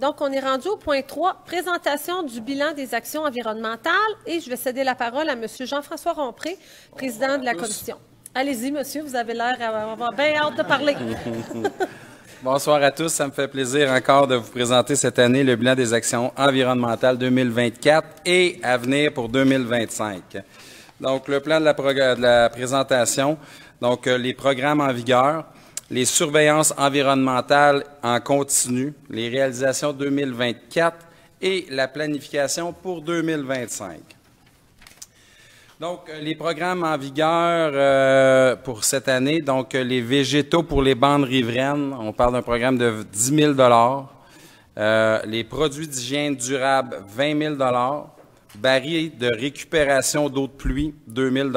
Donc, on est rendu au point 3, présentation du bilan des actions environnementales. Et je vais céder la parole à M. Jean-François Rompré, président de la commission. Allez-y, monsieur, vous avez l'air d'avoir bien hâte de parler. Bonsoir à tous. Ça me fait plaisir encore de vous présenter cette année le bilan des actions environnementales 2024 et à venir pour 2025. Donc, le plan de la présentation, donc les programmes en vigueur, les surveillances environnementales en continu, les réalisations 2024 et la planification pour 2025. Donc, les programmes en vigueur pour cette année, donc les végétaux pour les bandes riveraines, on parle d'un programme de 10 000 les produits d'hygiène durable, 20 000 barils de récupération d'eau de pluie, 2 000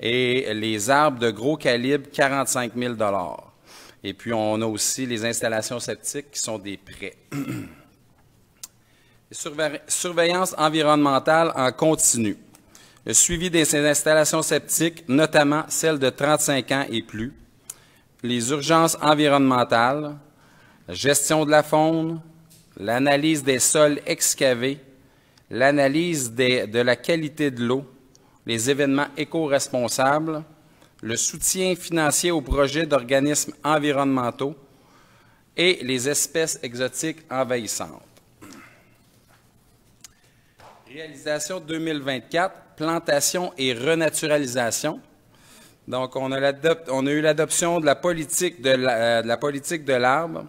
et les arbres de gros calibre, 45 000 Et puis, on a aussi les installations septiques qui sont des prêts. Surveillance environnementale en continu. Le suivi de ces installations septiques, notamment celles de 35 ans et plus. Les urgences environnementales, la gestion de la faune, l'analyse des sols excavés, l'analyse de la qualité de l'eau, les événements éco-responsables, le soutien financier aux projets d'organismes environnementaux et les espèces exotiques envahissantes. Réalisation 2024, plantation et renaturalisation. Donc, on a eu l'adoption de la politique de l'arbre,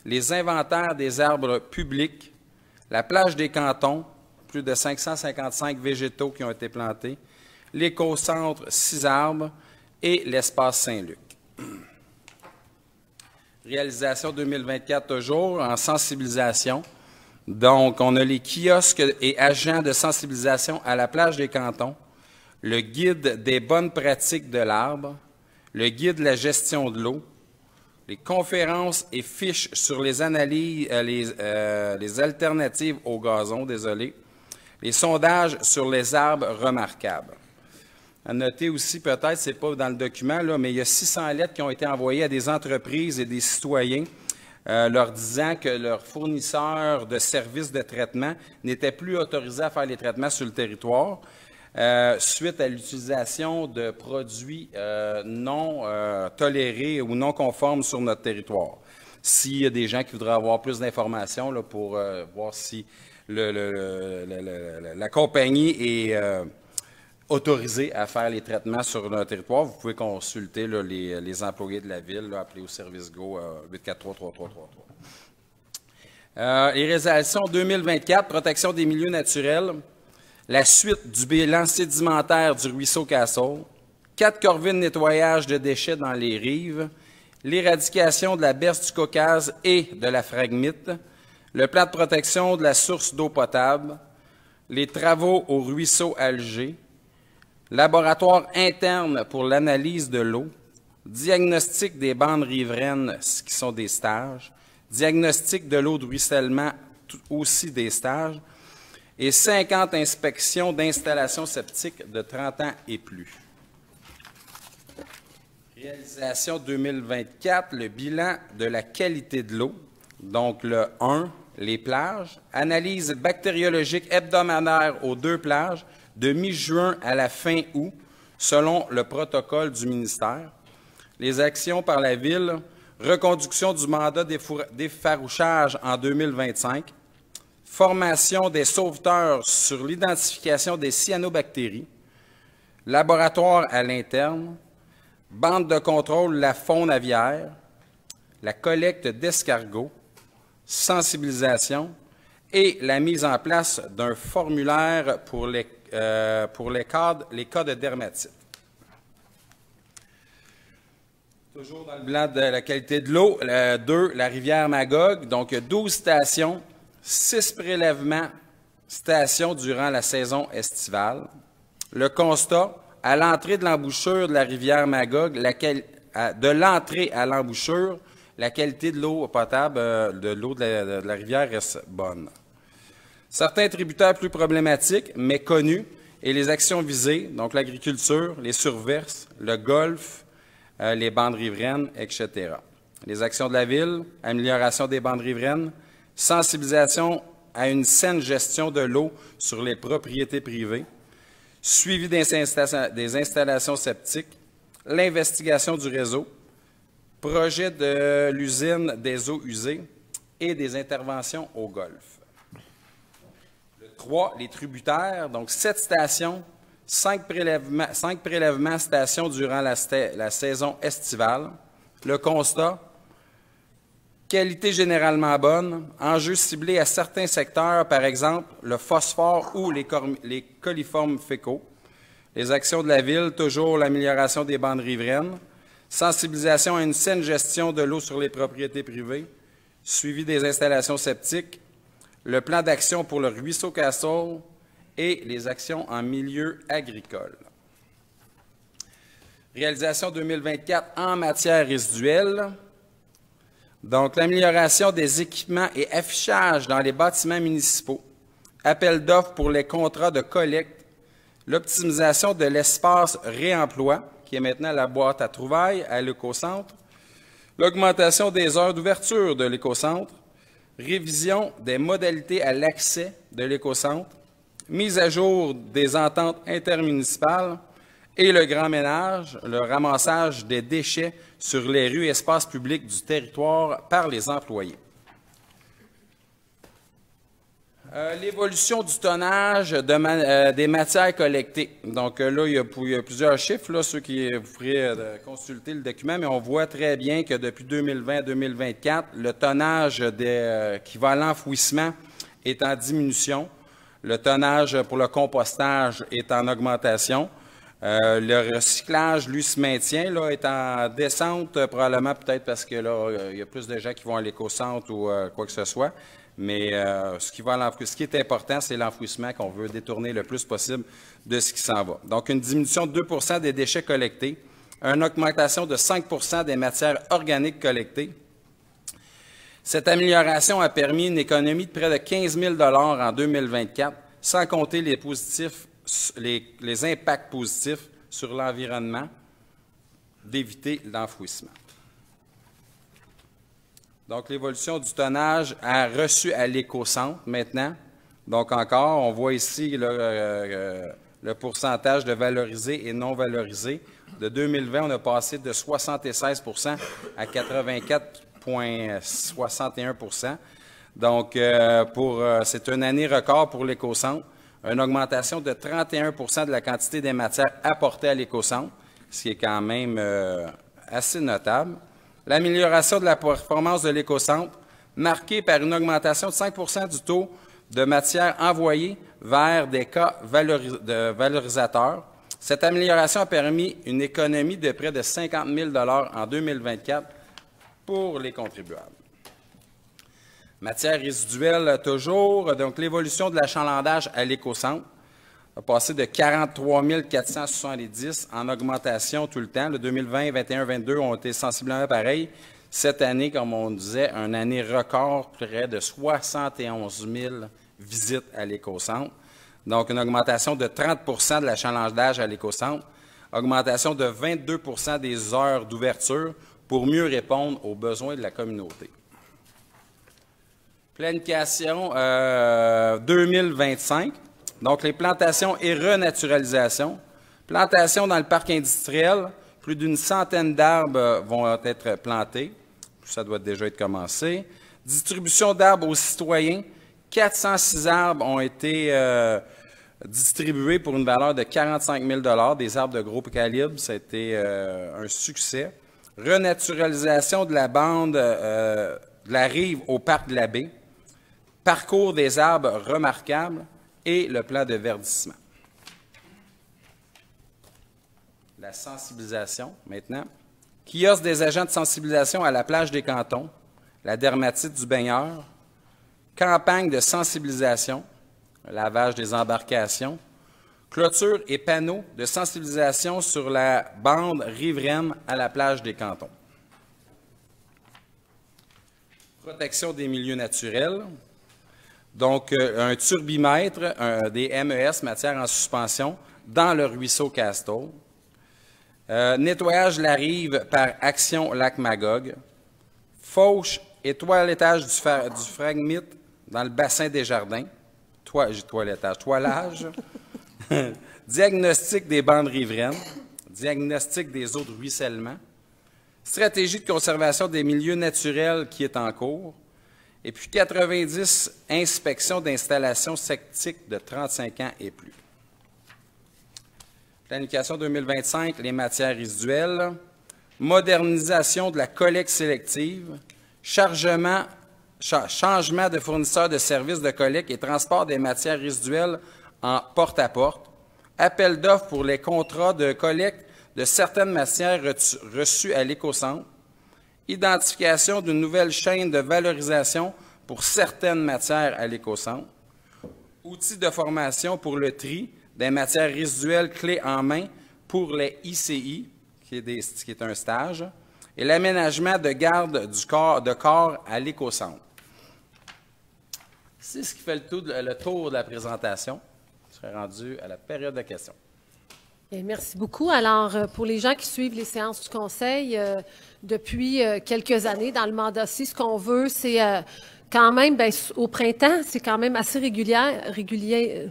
les inventaires des arbres publics, la plage des cantons, plus de 555 végétaux qui ont été plantés, l'éco-centre 6 arbres et l'espace Saint-Luc. Réalisation 2024 toujours en sensibilisation. Donc, on a les kiosques et agents de sensibilisation à la plage des cantons, le guide des bonnes pratiques de l'arbre, le guide de la gestion de l'eau, les conférences et fiches sur les analyses, les alternatives au gazon, les sondages sur les arbres remarquables. À noter aussi, peut-être, ce n'est pas dans le document, là, mais il y a 600 lettres qui ont été envoyées à des entreprises et des citoyens leur disant que leurs fournisseurs de services de traitement n'étaient plus autorisés à faire les traitements sur le territoire suite à l'utilisation de produits non tolérés ou non conformes sur notre territoire. S'il y a des gens qui voudraient avoir plus d'informations pour voir si la compagnie est autorisée à faire les traitements sur notre territoire, vous pouvez consulter là, les employés de la ville, là, appelez au service GO 843-3333. Les réalisations 2024, protection des milieux naturels, la suite du bilan sédimentaire du ruisseau Castle, 4 corvées de nettoyage de déchets dans les rives, l'éradication de la berce du Caucase et de la phragmite, le plan de protection de la source d'eau potable, les travaux au ruisseau Alger, laboratoire interne pour l'analyse de l'eau, diagnostic des bandes riveraines, qui sont des stages, diagnostic de l'eau de ruissellement, aussi des stages, et 50 inspections d'installations septiques de 30 ans et plus. Réalisation 2024, le bilan de la qualité de l'eau, donc le 1, les plages, analyse bactériologique hebdomadaire aux 2 plages, de mi-juin à la fin août, selon le protocole du ministère. Les actions par la Ville, reconduction du mandat d'effarouchage en 2025, formation des sauveteurs sur l'identification des cyanobactéries, laboratoire à l'interne, bande de contrôle la faune aviaire, la collecte d'escargots, sensibilisation et la mise en place d'un formulaire pour les cas de dermatite. Toujours dans le bilan de la qualité de l'eau, 2, la rivière Magog, donc 12 stations, 6 prélèvements, stations durant la saison estivale. Le constat, à l'entrée de l'embouchure de la rivière Magog, de l'entrée à l'embouchure, la qualité de l'eau potable, de l'eau de la rivière reste bonne. Certains tributaires plus problématiques, mais connus, et les actions visées, donc l'agriculture, les surverses, le golfe, les bandes riveraines, etc. Les actions de la Ville, amélioration des bandes riveraines, sensibilisation à une saine gestion de l'eau sur les propriétés privées, suivi des installations septiques, l'investigation du réseau, projet de l'usine des eaux usées et des interventions au golfe. Le 3, les tributaires, donc 7 stations, 5 prélèvements stations durant la saison estivale. Le constat, qualité généralement bonne, enjeux ciblés à certains secteurs, par exemple le phosphore ou les coliformes fécaux. Les actions de la Ville, toujours l'amélioration des bandes riveraines, sensibilisation à une saine gestion de l'eau sur les propriétés privées, suivi des installations septiques, le plan d'action pour le ruisseau Castle et les actions en milieu agricole. Réalisation 2024 en matière résiduelle. Donc, l'amélioration des équipements et affichage dans les bâtiments municipaux, appel d'offres pour les contrats de collecte, l'optimisation de l'espace réemploi, qui est maintenant la boîte à trouvailles à l'écocentre, l'augmentation des heures d'ouverture de l'écocentre, révision des modalités à l'accès de l'écocentre, mise à jour des ententes intermunicipales et le grand ménage, le ramassage des déchets sur les rues et espaces publics du territoire par les employés. L'évolution du tonnage des matières collectées. Donc là, il y a plusieurs chiffres, là, ceux qui vous pourrez consulter le document, mais on voit très bien que depuis 2020-2024, le tonnage qui va à l'enfouissement est en diminution. Le tonnage pour le compostage est en augmentation. Le recyclage, lui, se maintient, là, est en descente, probablement peut-être parce que là, il y a plus de gens qui vont à l'écocentre ou quoi que ce soit. Mais ce qui est important, c'est l'enfouissement qu'on veut détourner le plus possible de ce qui s'en va. Donc, une diminution de 2 % des déchets collectés, une augmentation de 5 % des matières organiques collectées. Cette amélioration a permis une économie de près de 15 000 $ en 2024, sans compter les impacts positifs sur l'environnement d'éviter l'enfouissement. Donc, l'évolution du tonnage a reçu à l'écocentre maintenant. Donc, encore, on voit ici le pourcentage de valorisé et non valorisé. De 2020, on a passé de 76 % à 84,61 %. Donc, c'est une année record pour l'écocentre. Une augmentation de 31 % de la quantité des matières apportées à l'écocentre, ce qui est quand même assez notable. L'amélioration de la performance de l'écocentre, marquée par une augmentation de 5 % du taux de matières envoyées vers des cas de valorisateurs. Cette amélioration a permis une économie de près de 50 000 $ en 2024 pour les contribuables. Matières résiduelles toujours, donc l'évolution de l'achalandage à l'écocentre a passé de 43 470 en augmentation tout le temps. Le 2020, 2021, 2022 ont été sensiblement pareils. Cette année, comme on disait, une année record, près de 71 000 visites à l'écocentre. Donc, une augmentation de 30 % de l'achalandage à l'écocentre, augmentation de 22 % des heures d'ouverture pour mieux répondre aux besoins de la communauté. Planification 2025. Donc, les plantations et renaturalisation. Plantation dans le parc industriel, plus d'une centaine d'arbres vont être plantés. Ça doit déjà être commencé. Distribution d'arbres aux citoyens. 406 arbres ont été distribués pour une valeur de 45 000 $, des arbres de gros calibre. Ça a été un succès. Renaturalisation de la bande de la rive au parc de la baie. Parcours des arbres remarquables et le plan de verdissement. La sensibilisation, maintenant. Kiosque des agents de sensibilisation à la plage des Cantons, la dermatite du baigneur, campagne de sensibilisation, lavage des embarcations, clôture et panneaux de sensibilisation sur la bande riveraine à la plage des Cantons. Protection des milieux naturels. Donc, un turbimètre, des MES, matières en suspension, dans le ruisseau Castle. Nettoyage de la rive par Action Lac Magog. Fauche et toilettage du phragmite dans le bassin des jardins. Toilage. Diagnostic des bandes riveraines. Diagnostic des eaux de ruissellement. Stratégie de conservation des milieux naturels qui est en cours. Et puis 90 inspections d'installations septiques de 35 ans et plus. Planification 2025, les matières résiduelles. Modernisation de la collecte sélective. Changement de fournisseurs de services de collecte et transport des matières résiduelles en porte-à-porte. Appel d'offres pour les contrats de collecte de certaines matières reçues à l'écocentre. Identification d'une nouvelle chaîne de valorisation pour certaines matières à l'écocentre. Outils de formation pour le tri des matières résiduelles clés en main pour les ICI, qui est un stage, et l'aménagement de garde de corps à l'écocentre. C'est ce qui fait le tour de la présentation. Je serai rendu à la période de questions. Et merci beaucoup. Alors, pour les gens qui suivent les séances du Conseil depuis quelques années, dans le mandat-ci, ce qu'on veut, c'est quand même, au printemps, c'est quand même assez régulier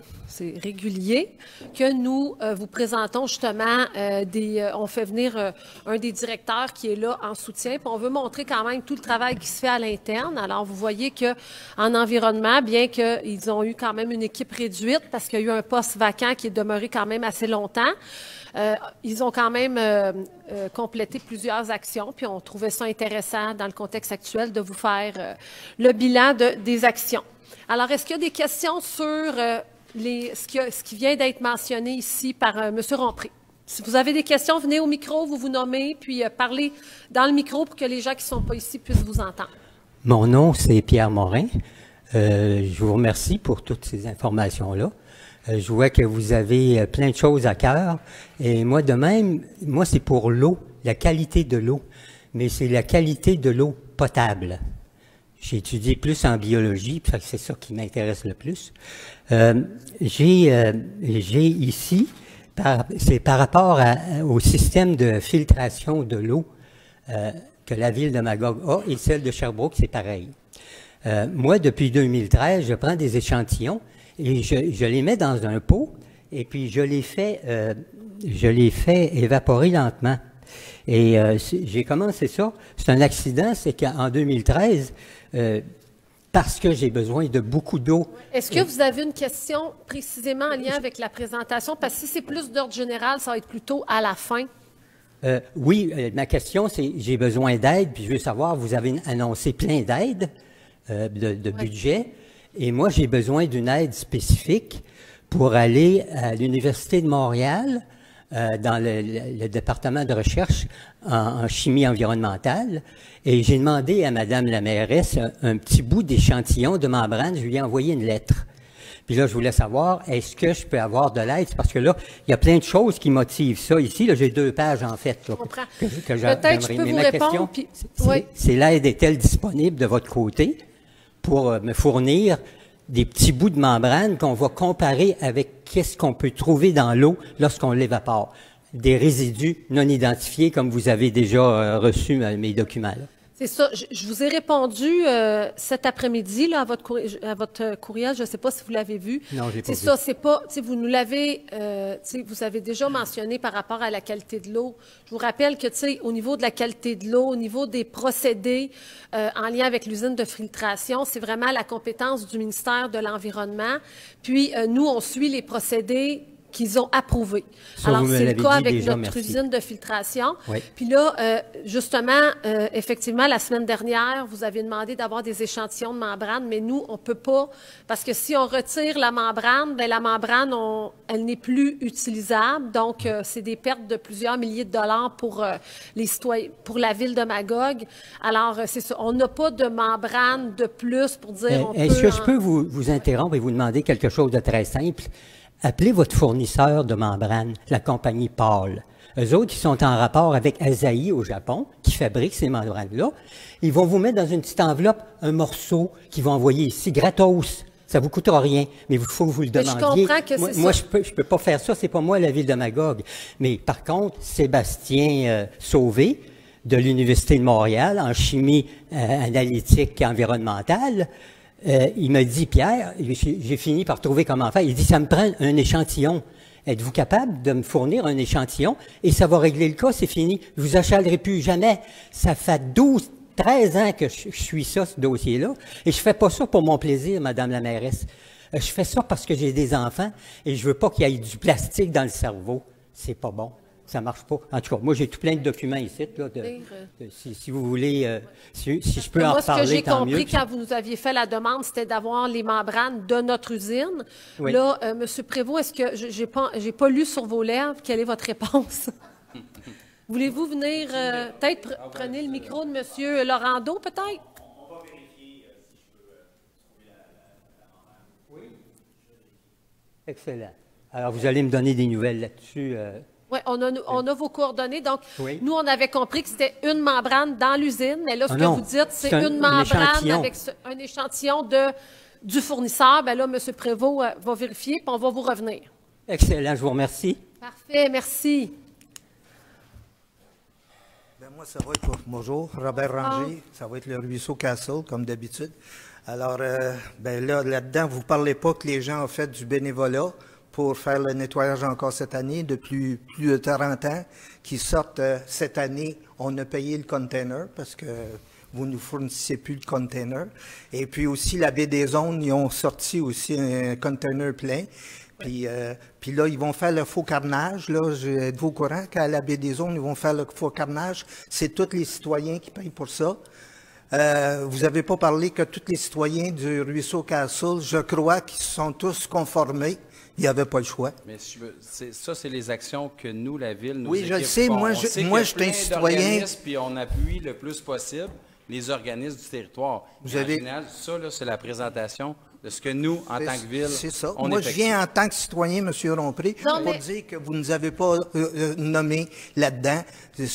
que nous vous présentons justement on fait venir un des directeurs qui est là en soutien, puis on veut montrer quand même tout le travail qui se fait à l'interne. Alors, vous voyez que en environnement, bien qu'ils ont eu quand même une équipe réduite, parce qu'il y a eu un poste vacant qui est demeuré quand même assez longtemps, ils ont quand même complété plusieurs actions, puis on trouvait ça intéressant dans le contexte actuel de vous faire le bilan des actions. Alors, est-ce qu'il y a des questions sur ce qui vient d'être mentionné ici par M. Rompré? Si vous avez des questions, venez au micro, vous vous nommez, puis parlez dans le micro pour que les gens qui ne sont pas ici puissent vous entendre. Mon nom, c'est Pierre Morin. Je vous remercie pour toutes ces informations-là. Je vois que vous avez plein de choses à cœur. Et moi, de même, moi, c'est pour l'eau, la qualité de l'eau. Mais c'est la qualité de l'eau potable. J'ai étudié plus en biologie, puis c'est ça qui m'intéresse le plus. J'ai ici, c'est par rapport au système de filtration de l'eau que la ville de Magog a, et celle de Sherbrooke, c'est pareil. Moi, depuis 2013, je prends des échantillons et je les mets dans un pot, et puis je les fais évaporer lentement. Et j'ai commencé ça. C'est un accident, c'est qu'en 2013, parce que j'ai besoin de beaucoup d'eau. Est-ce que vous avez une question précisément en lien avec la présentation? Parce que si c'est plus d'ordre général, ça va être plutôt à la fin. Oui, ma question, c'est j'ai besoin d'aide, puis je veux savoir, vous avez annoncé plein d'aides de budget, et moi, j'ai besoin d'une aide spécifique pour aller à l'Université de Montréal, dans le département de recherche en chimie environnementale, et j'ai demandé à Madame la mairesse un petit bout d'échantillon de membrane. Je lui ai envoyé une lettre. Puis là, je voulais savoir, est-ce que je peux avoir de l'aide? Parce que là, il y a plein de choses qui motivent ça. Ici, là, j'ai 2 pages, en fait. Là, peut-être je peux vous répondre. C'est l'aide est-elle disponible de votre côté pour me fournir des petits bouts de membrane qu'on va comparer avec qu'est-ce qu'on peut trouver dans l'eau lorsqu'on l'évapore. Des résidus non identifiés, comme vous avez déjà reçu mes documents. Là. C'est ça. Je vous ai répondu cet après-midi là, à votre courriel. Je ne sais pas si vous l'avez vu. Non, j'ai pas vu. C'est ça. C'est pas. Vous nous l'avez. Vous avez déjà mentionné par rapport à la qualité de l'eau. Je vous rappelle que au niveau de la qualité de l'eau, au niveau des procédés en lien avec l'usine de filtration, c'est vraiment la compétence du ministère de l'Environnement. Puis nous, on suit les procédés qu'ils ont approuvé. Alors, c'est le cas avec notre usine de filtration. Oui. Puis là, justement, effectivement, la semaine dernière, vous avez demandé d'avoir des échantillons de membrane, mais nous, on ne peut pas, parce que si on retire la membrane, bien, la membrane, elle n'est plus utilisable. Donc, c'est des pertes de plusieurs milliers de dollars pour les citoyens, pour la ville de Magog. Alors, c'est ça. On n'a pas de membrane de plus pour dire Est-ce que je peux vous interrompre et vous demander quelque chose de très simple? Appelez votre fournisseur de membrane, la compagnie Paul. Eux autres, ils sont en rapport avec Asahi au Japon, qui fabrique ces membranes-là. Ils vont vous mettre dans une petite enveloppe un morceau qu'ils vont envoyer ici, gratos. Ça vous coûtera rien, mais il faut que vous le demandiez. Je comprends que moi, je peux pas faire ça, c'est pas moi la ville de Magog. Mais par contre, Sébastien Sauvé de l'Université de Montréal en chimie analytique et environnementale. Il m'a dit, Pierre, j'ai fini par trouver comment faire. Il dit, ça me prend un échantillon. Êtes-vous capable de me fournir un échantillon? Et ça va régler le cas, c'est fini. Je vous achalerai plus jamais. Ça fait 13 ans que je suis ça, ce dossier-là. Et je fais pas ça pour mon plaisir, Madame la mairesse. Je fais ça parce que j'ai des enfants et je veux pas qu'il y ait du plastique dans le cerveau. C'est pas bon. Ça marche pas. En tout cas, moi, j'ai tout plein de documents ici. Là, si vous voulez, si je peux en moi, reparler, tant mieux. Ce que j'ai compris quand vous nous aviez fait la demande, c'était d'avoir les membranes de notre usine. Oui. Là, M. Prévost, est-ce que j'ai pas lu sur vos lèvres quelle est votre réponse? Voulez-vous venir, peut-être, prenez le micro de M. Laurando, peut-être? On va vérifier si je peux trouver la membrane. Oui. Excellent. Alors, vous allez me donner des nouvelles là-dessus. Oui, on a vos coordonnées. Donc, oui. Nous, on avait compris que c'était une membrane dans l'usine, mais là, ce que vous dites, c'est une membrane avec un échantillon du fournisseur. Bien là, M. Prévost va vérifier, puis on va vous revenir. Excellent, je vous remercie. Parfait, merci. Ben moi, ça va être bonjour, Robert Ranger. Ça va être le ruisseau Castle, comme d'habitude. Alors, ben là-dedans, vous ne parlez pas que les gens ont fait du bénévolat pour faire le nettoyage encore cette année, depuis plus de 40 ans, qui sortent cette année. On a payé le container parce que vous ne nous fournissez plus le container. Et puis aussi, la baie des Ondes, ils ont sorti aussi un container plein. Puis là, ils vont faire le faux carnage. Là, êtes-vous au courant qu'à la baie des Ondes, ils vont faire le faux carnage? C'est tous les citoyens qui payent pour ça. Vous n'avez pas parlé que tous les citoyens du ruisseau Castle, je crois qu'ils se sont tous conformés. Il n'y avait pas le choix. Mais ça, c'est les actions que nous, la Ville, nous oui, je le sais. Moi, je suis un citoyen. Puis on appuie le plus possible les organismes du territoire. En général, ça, là, c'est la présentation de ce que nous, en tant que Ville, c'est ça. on Moi, je viens en tant que citoyen, M. Rompré, pour dire que vous ne nous avez pas nommé là-dedans.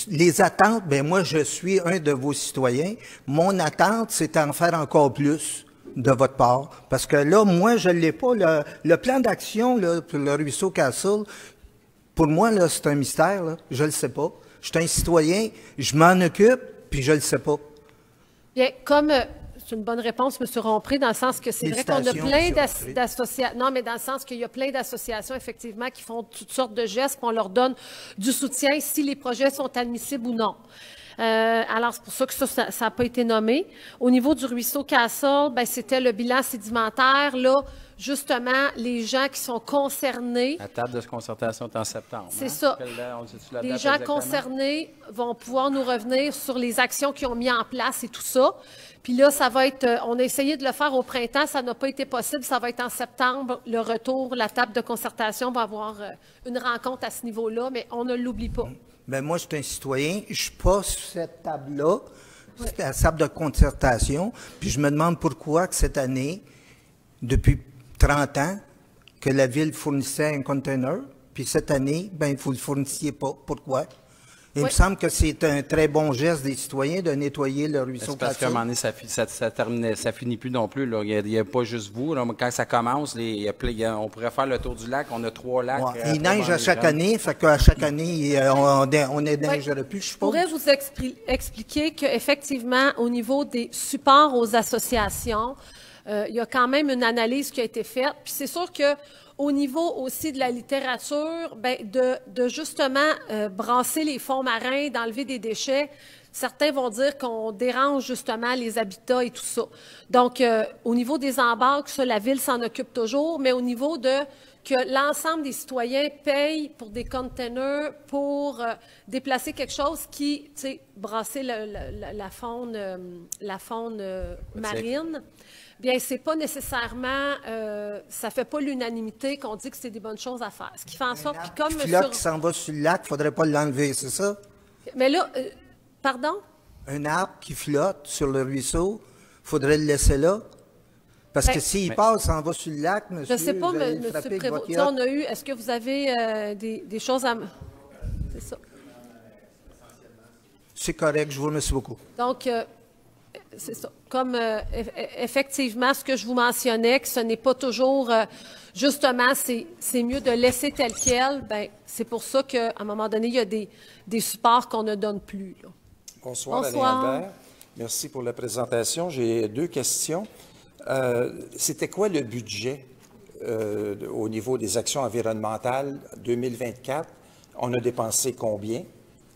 Les attentes, bien, moi, je suis un de vos citoyens. Mon attente, c'est d'en faire encore plus de votre part. Parce que là, moi, je ne l'ai pas. Le plan d'action pour le ruisseau Castle, pour moi, là, c'est un mystère. Là. Je ne le sais pas. Je suis un citoyen, je m'en occupe, puis je ne le sais pas. Bien, comme c'est une bonne réponse, M. Rompré, dans le sens que c'est vrai qu'on a plein d'associations. Non, mais dans le sens qu'il y a plein d'associations, effectivement, qui font toutes sortes de gestes, puis on leur donne du soutien si les projets sont admissibles ou non. Alors, c'est pour ça que ça n'a pas été nommé. Au niveau du ruisseau Castle, ben, c'était le bilan sédimentaire. Là, justement, les gens qui sont concernés... La table de concertation est en septembre. C'est ça. Les gens concernés vont pouvoir nous revenir sur les actions qu'ils ont mis en place et tout ça. Puis là, ça va être... on a essayé de le faire au printemps, ça n'a pas été possible. Ça va être en septembre, le retour, la table de concertation va avoir une rencontre à ce niveau-là, mais on ne l'oublie pas. Bien, moi, je suis un citoyen. Je ne suis pas sur cette table-là, c'est la table de concertation. Puis je me demande pourquoi que cette année, depuis 30 ans, que la Ville fournissait un container, puis cette année, bien, vous ne le fournissiez pas. Pourquoi? Il me semble que c'est un très bon geste des citoyens de nettoyer le ruisseau. Parce qu'à un moment donné, ça finit plus non plus. Là. Il n'y a pas juste vous. Là. Quand ça commence, on pourrait faire le tour du lac. On a 3 lacs. Ouais. Il neige à chaque année, fait qu'à chaque année, on ne neigerait plus, je suppose. Je pourrais vous expliquer qu'effectivement, au niveau des supports aux associations, il y a quand même une analyse qui a été faite. Puis c'est sûr que au niveau aussi de la littérature, ben de justement brasser les fonds marins, d'enlever des déchets, certains vont dire qu'on dérange justement les habitats et tout ça. Donc, au niveau des embarques, ça, la Ville s'en occupe toujours, mais au niveau de que l'ensemble des citoyens payent pour des containers pour déplacer quelque chose qui, tu sais, brasser la faune marine. Bien, c'est pas nécessairement, ça fait pas l'unanimité qu'on dit que c'est des bonnes choses à faire. Ce qui fait en sorte que comme un arbre qui s'en va sur le lac, il faudrait pas l'enlever, c'est ça? Mais là, pardon? Un arbre qui flotte sur le ruisseau, il faudrait le laisser là? Parce que s'il passe, s'en va sur le lac, monsieur, je sais pas, M. Prévost. On a eu, est-ce que vous avez des choses à... C'est ça. C'est correct, je vous remercie beaucoup. Donc, c'est ça. Comme effectivement, ce que je vous mentionnais, que ce n'est pas toujours, justement, c'est mieux de laisser tel quel. Ben, c'est pour ça qu'à un moment donné, il y a des supports qu'on ne donne plus. Là. Bonsoir, Bonsoir. Alain Albert. Merci pour la présentation. J'ai 2 questions. C'était quoi le budget au niveau des actions environnementales 2024? On a dépensé combien?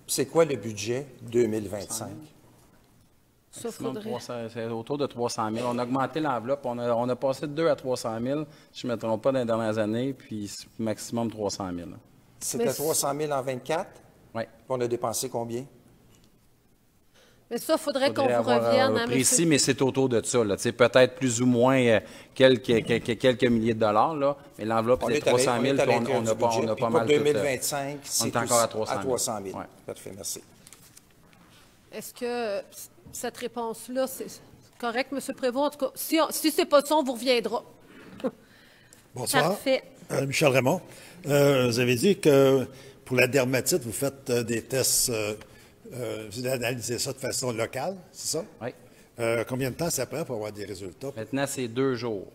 C'est quoi le budget 2025? Ça, Maximum faudrait. 300, c'est autour de 300 000. On a augmenté l'enveloppe. On a passé de 2 à 300 000, si je ne me trompe pas, dans les dernières années, puis maximum 300 000. C'était Mais 300 000 en 24? Oui. Puis on a dépensé combien? Mais ça, faudrait qu'on Faudrait vous avoir revienne, hein, précis, monsieur. mais c'est autour de ça. Là. Tu sais, peut-être plus ou moins quelques milliers de dollars, là, mais l'enveloppe, c'est 300 000, on est à puis on l'intérieur a du pas, budget. on a Puis pas pour mal 2025, on c'est est encore à 300 000. Ouais. Parfait, merci. Est-ce que cette réponse-là, c'est correct, M. Prévost? En tout cas, si c'est pas ça, on vous reviendra. Bonsoir. Parfait. Michel Raymond. Vous avez dit que pour la dermatite, vous faites des tests, vous analysez ça de façon locale, c'est ça? Oui. Combien de temps ça prend pour avoir des résultats? Maintenant, c'est 2 jours.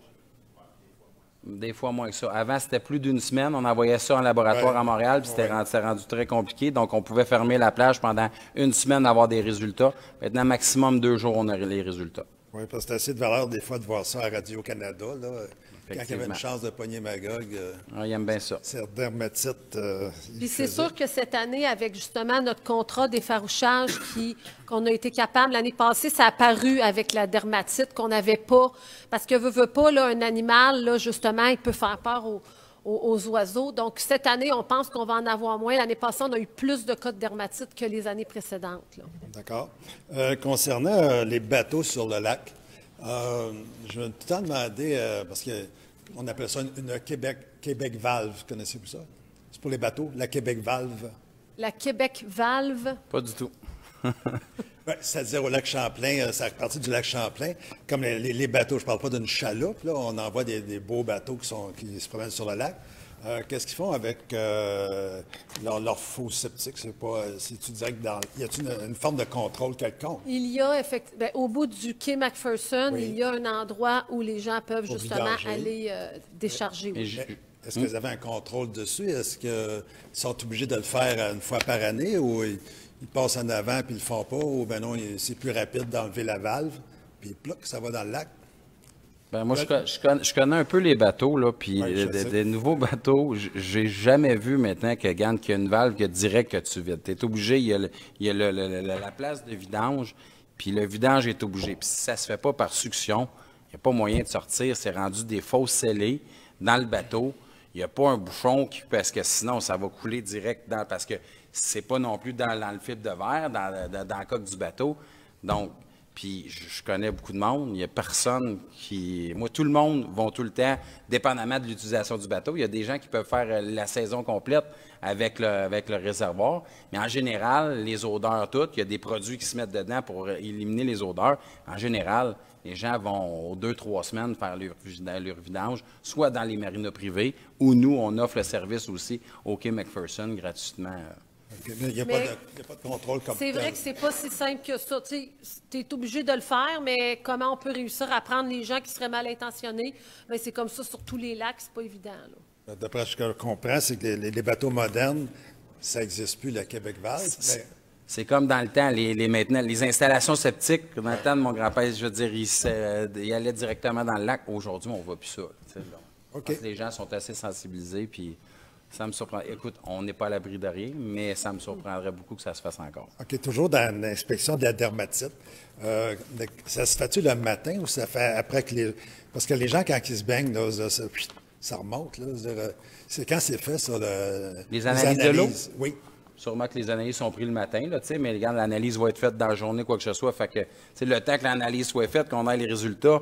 Des fois moins que ça. Avant, c'était plus d'une semaine. On envoyait ça en laboratoire à Montréal, puis c'était rendu très compliqué. Donc, on pouvait fermer la plage pendant une semaine, avoir des résultats. Maintenant, maximum 2 jours, on aurait les résultats. Oui, parce que c'est assez de valeur des fois de voir ça à Radio-Canada, là. Quand il y avait Effectivement. une chance de pogner Magog, Ah, ils aiment bien ça. c'est dermatite. Puis c'est sûr que cette année, avec justement notre contrat d'effarouchage qu'on a été capable, l'année passée, ça a apparu avec la dermatite qu'on n'avait pas. Parce que veut pas, là, un animal, là, justement, il peut faire peur aux oiseaux. Donc, cette année, on pense qu'on va en avoir moins. L'année passée, on a eu plus de cas de dermatite que les années précédentes, là. D'accord. Concernant les bateaux sur le lac, je me suis tout le temps demandé, parce qu'on appelle ça une Québec Valve, vous connaissez-vous ça? C'est pour les bateaux, la Québec Valve. La Québec Valve, Pas du tout. Oui, c'est-à-dire au lac Champlain, ça fait partie du lac Champlain. Comme les bateaux, je ne parle pas d'une chaloupe, là, on envoie des beaux bateaux qui se promènent sur le lac. Qu'est-ce qu'ils font avec leur faux septique? C'est-tu direct dans. Y a-t-il une forme de contrôle quelconque? il y a au bout du quai McPherson, Oui. il y a un endroit où les gens peuvent Pour justement vidanger. aller décharger. Mais Oui. Est-ce que vous avez un contrôle dessus? Est-ce qu'ils sont obligés de le faire une fois par année ou ils passent en avant puis ils le font pas? Ou ben non, c'est plus rapide d'enlever la valve puis ploc, ça va dans le lac? Ben moi, je connais un peu les bateaux, là, puis Oui, je sais. des nouveaux bateaux, j'ai jamais vu maintenant qu'il y a une valve que direct que tu vides. Tu es obligé, il y a la place de vidange, puis le vidange est obligé. Puis si ça se fait pas par succion, il n'y a pas moyen de sortir, c'est rendu des fosses scellées dans le bateau. Il n'y a pas un bouchon parce que sinon, ça va couler direct parce que c'est pas non plus dans le fibre de verre, dans le coque du bateau. Donc, puis je connais beaucoup de monde. Il n'y a personne qui. Moi, tout le monde va tout le temps, dépendamment de l'utilisation du bateau. Il y a des gens qui peuvent faire la saison complète avec le réservoir. Mais en général, les odeurs toutes, il y a des produits qui se mettent dedans pour éliminer les odeurs. En général, les gens vont aux 2-3 semaines faire leur vidange, soit dans les marinas privés, ou nous, on offre le service aussi au quai McPherson gratuitement. OK, mais il n'y a, Mais pas de contrôle comme C'est vrai tel. que c'est pas si simple que ça. Tu es obligé de le faire, mais comment on peut réussir à prendre les gens qui seraient mal intentionnés? Bien, c'est comme ça sur tous les lacs, c'est pas évident, là. D'après ce que je comprends, c'est que les bateaux modernes, ça n'existe plus, la Québec Valve. Mais C'est comme dans le temps, maintenant, les installations septiques, dans le temps de mon grand-père, je veux dire, il allait directement dans le lac. Aujourd'hui, on ne voit plus ça. Tu sais, là. OK. Parce que les gens sont assez sensibilisés, puis ça me surprend. Écoute, on n'est pas à l'abri de rien, mais ça me surprendrait beaucoup que ça se fasse encore. OK, toujours dans l'inspection de la dermatite, ça se fait-tu le matin ou ça fait après que les... Parce que les gens, quand ils se baignent, là, ça remonte. Là, c'est quand c'est fait, ça, Les analyses de l'eau? Oui. Sûrement que les analyses sont prises le matin, là, tu sais, mais regarde, l'analyse va être faite dans la journée, quoi que ce soit. Fait que, c'est le temps que l'analyse soit faite, qu'on ait les résultats.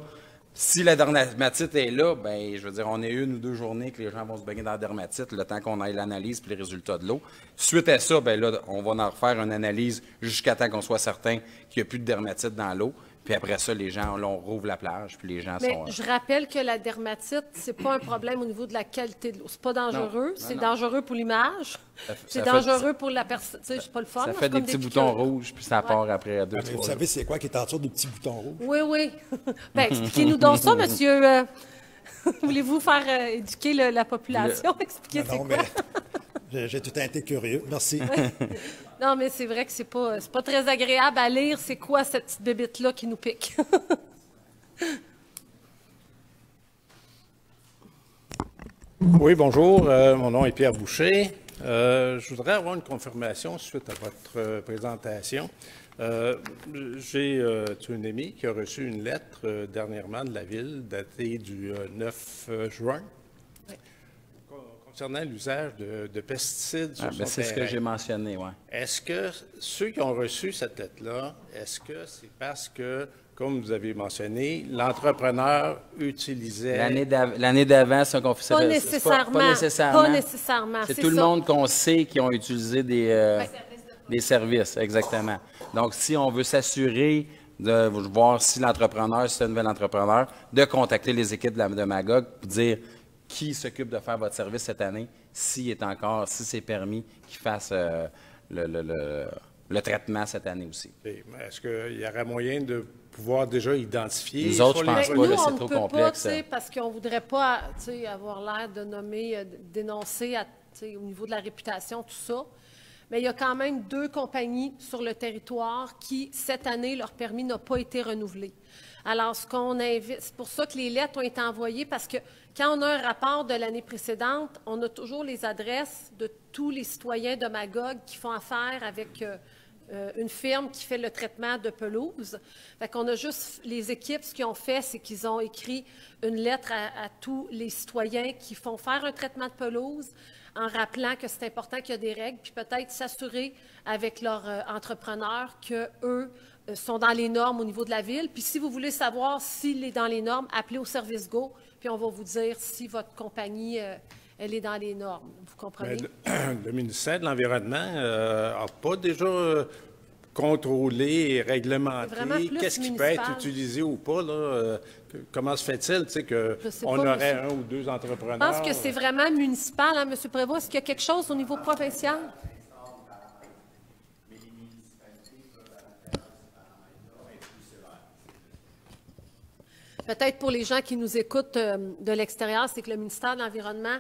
Si la dermatite est là, ben, je veux dire, on est 1 ou 2 journées que les gens vont se baigner dans la dermatite, le temps qu'on ait l'analyse puis les résultats de l'eau. Suite à ça, ben là, on va en refaire une analyse jusqu'à temps qu'on soit certain qu'il n'y a plus de dermatite dans l'eau. Puis après ça, les gens, là, on rouvre la plage, puis les gens Mais sont... je rappelle que la dermatite, c'est pas un problème au niveau de la qualité de l'eau. C'est pas dangereux. C'est dangereux pour l'image. C'est dangereux pour la personne. Tu sais, c'est pas le fun. Ça là, fait c'est des comme petits piqûres. boutons rouges, puis ça part après 2-3 Mais vous jours. savez, c'est quoi qui est en dessous du petit bouton rouge? Oui, oui. Bien, expliquez-nous donc ça, monsieur. Voulez-vous faire éduquer la population? Expliquez c'est Non, quoi? J'ai tout le temps été curieux. Merci. Non, mais c'est vrai que c'est pas très agréable à lire. C'est quoi cette petite bébite-là qui nous pique? Oui, bonjour. Mon nom est Pierre Boucher. Je voudrais avoir une confirmation suite à votre présentation. J'ai un ami qui a reçu une lettre dernièrement de la Ville, datée du 9 juin, concernant l'usage de pesticides sur son c'est ce que terrain. j'ai mentionné, oui. Est-ce que ceux qui ont reçu cette lettre-là, est-ce que c'est parce que, comme vous avez mentionné, l'entrepreneur utilisait... L'année d'avant, c'est qu'on fait... Pas nécessairement. Pas nécessairement. Pas nécessairement. C'est tout le monde qu'on sait qui ont utilisé des services, exactement. Donc, si on veut s'assurer de voir si l'entrepreneur, si c'est un nouvel entrepreneur, de contacter les équipes de Magog pour dire qui s'occupe de faire votre service cette année, si c'est permis qu'il fasse le traitement cette année aussi. Est-ce qu'il y aurait moyen de pouvoir déjà identifier? Les autres, je pense pas, nous, là, on c'est ne trop peut complexe. pas, parce qu'on ne voudrait pas avoir l'air de nommer, dénoncer au niveau de la réputation, tout ça. Mais il y a quand même 2 compagnies sur le territoire qui, cette année, leur permis n'a pas été renouvelé. Alors, c'est pour ça que les lettres ont été envoyées, parce que quand on a un rapport de l'année précédente, on a toujours les adresses de tous les citoyens de Magog qui font affaire avec une firme qui fait le traitement de pelouse. Fait qu'on a juste les équipes, ce qu'ils ont fait, c'est qu'ils ont écrit une lettre à tous les citoyens qui font faire un traitement de pelouse, en rappelant que c'est important qu'il y a des règles, puis peut-être s'assurer avec leurs entrepreneurs qu'eux sont dans les normes au niveau de la ville. Puis si vous voulez savoir s'il est dans les normes, appelez au service Go, puis on va vous dire si votre compagnie, elle est dans les normes. Vous comprenez? Le ministère de l'Environnement n'a pas déjà contrôlé et réglementé qu'est-ce qui peut être utilisé ou pas, là. Comment se fait-il, qu'on aurait un ou 2 entrepreneurs? Je pense que c'est vraiment municipal, hein, M. Prévost. Est-ce qu'il y a quelque chose au niveau provincial? Peut-être pour les gens qui nous écoutent de l'extérieur, c'est que le ministère de l'Environnement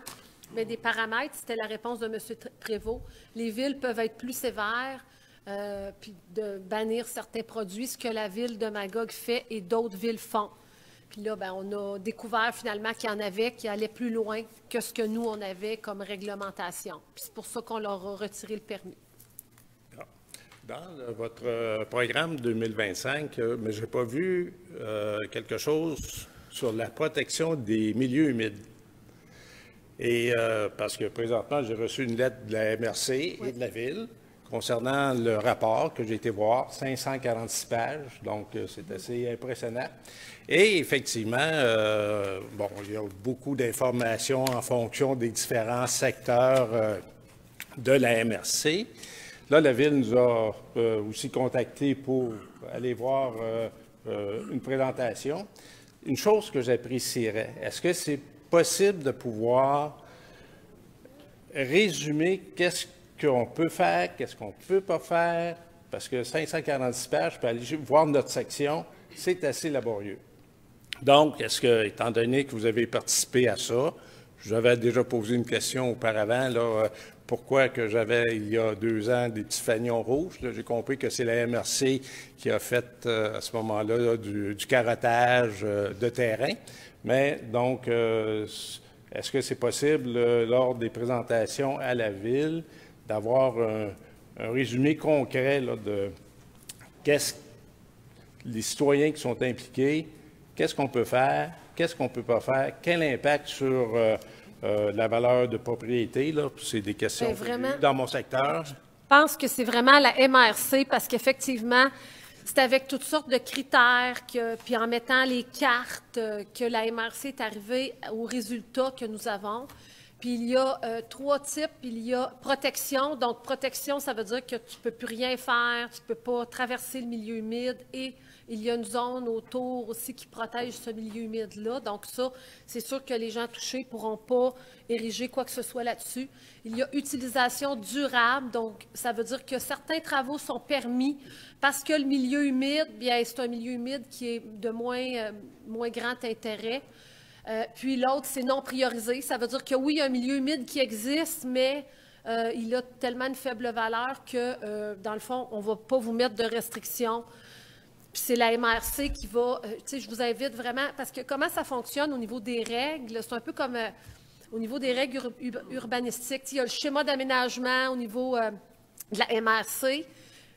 met des paramètres. C'était la réponse de M. Prévost. Les villes peuvent être plus sévères, puis de bannir certains produits, ce que la ville de Magog fait et d'autres villes font. Puis là, on a découvert finalement qu'il y en avait qui allaient plus loin que ce que nous, on avait comme réglementation. Puis c'est pour ça qu'on leur a retiré le permis. Dans votre programme 2025, mais je n'ai pas vu quelque chose sur la protection des milieux humides. Et parce que présentement, j'ai reçu une lettre de la MRC et de la Ville concernant le rapport que j'ai été voir, 546 pages, donc c'est assez impressionnant. Et effectivement, il y a beaucoup d'informations en fonction des différents secteurs de la MRC. Là, la Ville nous a aussi contactés pour aller voir une présentation. Une chose que j'apprécierais, est-ce que c'est possible de pouvoir résumer qu'est-ce qu'on peut faire, qu'est-ce qu'on ne peut pas faire, parce que 546 pages, je peux aller voir notre section, c'est assez laborieux. Donc, est-ce que, étant donné que vous avez participé à ça, je vous avais déjà posé une question auparavant, là, pourquoi que j'avais, il y a 2 ans, des petits fanions rouges. J'ai compris que c'est la MRC qui a fait, à ce moment-là, là, du carottage de terrain. Mais donc, est-ce que c'est possible, lors des présentations à la Ville, d'avoir un résumé concret là, de qu'est-ce les citoyens qui sont impliqués, qu'est-ce qu'on peut faire, qu'est-ce qu'on ne peut pas faire, quel impact sur la valeur de propriété, là, c'est des questions dans mon secteur. Je pense que c'est vraiment la MRC parce qu'effectivement, c'est avec toutes sortes de critères, puis en mettant les cartes, que la MRC est arrivée aux résultats que nous avons. Puis il y a 3 types. Il y a protection. Donc, protection, ça veut dire que tu ne peux plus rien faire, tu ne peux pas traverser le milieu humide et il y a une zone autour aussi qui protège ce milieu humide-là. Donc ça, c'est sûr que les gens touchés ne pourront pas ériger quoi que ce soit là-dessus. Il y a utilisation durable. Donc, ça veut dire que certains travaux sont permis parce que le milieu humide, bien, c'est un milieu humide qui est de moins grand intérêt. Puis l'autre, c'est non priorisé. Ça veut dire que oui, il y a un milieu humide qui existe, mais il a tellement une faible valeur que, dans le fond, on ne va pas vous mettre de restrictions. Puis c'est la MRC qui va, tu sais, je vous invite vraiment, parce que comment ça fonctionne au niveau des règles, c'est un peu comme au niveau des règles urbanistiques. Il y a le schéma d'aménagement au niveau de la MRC,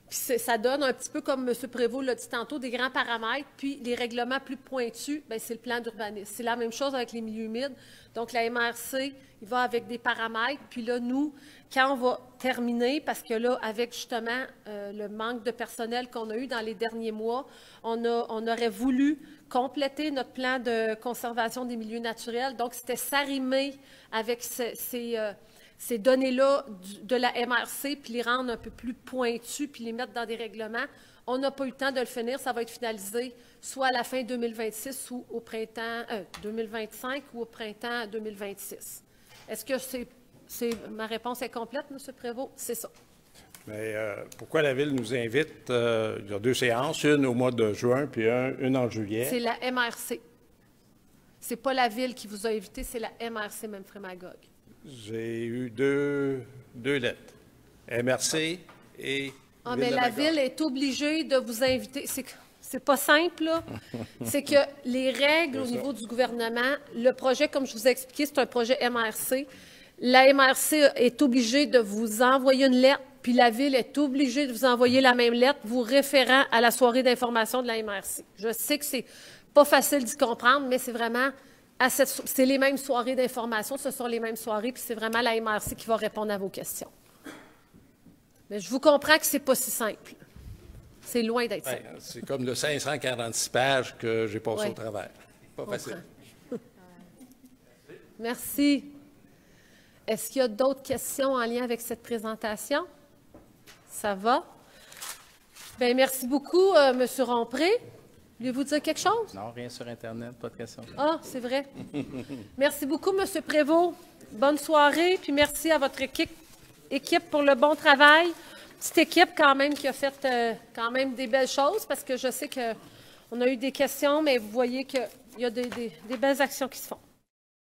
puis ça donne un petit peu, comme M. Prévost l'a dit tantôt, des grands paramètres, puis les règlements plus pointus, bien, c'est le plan d'urbanisme. C'est la même chose avec les milieux humides. Donc, la MRC, il va avec des paramètres, puis là, nous, quand on va terminer, parce que là, avec justement le manque de personnel qu'on a eu dans les derniers mois, on aurait voulu compléter notre plan de conservation des milieux naturels. Donc, c'était s'arrimer avec ces données-là de la MRC, puis les rendre un peu plus pointues, puis les mettre dans des règlements. On n'a pas eu le temps de le finir. Ça va être finalisé soit à la fin 2026 ou au printemps 2025 ou au printemps 2026. Est-ce que ma réponse est complète, M. Prévost? C'est ça. Mais pourquoi la Ville nous invite? Il y a 2 séances, une au mois de juin puis une en juillet. C'est la MRC. C'est pas la Ville qui vous a invité, c'est la MRC Memphremagog. J'ai eu deux lettres. MRC et... Ah, mais la Ville est obligée de vous inviter. C'est pas simple, là. C'est que les règles au niveau du gouvernement, le projet, comme je vous ai expliqué, c'est un projet MRC. La MRC est obligée de vous envoyer une lettre, puis la Ville est obligée de vous envoyer la même lettre, vous référant à la soirée d'information de la MRC. Je sais que c'est pas facile d'y comprendre, mais c'est vraiment... c'est les mêmes soirées d'information, ce sont les mêmes soirées, puis c'est vraiment la MRC qui va répondre à vos questions. Mais je vous comprends que c'est pas si simple. C'est loin d'être simple. C'est comme le 546 pages que j'ai passé au travers. Pas facile. Merci. Est-ce qu'il y a d'autres questions en lien avec cette présentation? Ça va? Bien, merci beaucoup, M. Rompré. Voulez-vous dire quelque chose? Non, rien sur Internet, pas de questions. Ah, c'est vrai. Merci beaucoup, M. Prévost. Bonne soirée, puis merci à votre équipe pour le bon travail. Petite équipe quand même qui a fait quand même des belles choses, parce que je sais qu'on a eu des questions, mais vous voyez qu'il y a des belles actions qui se font.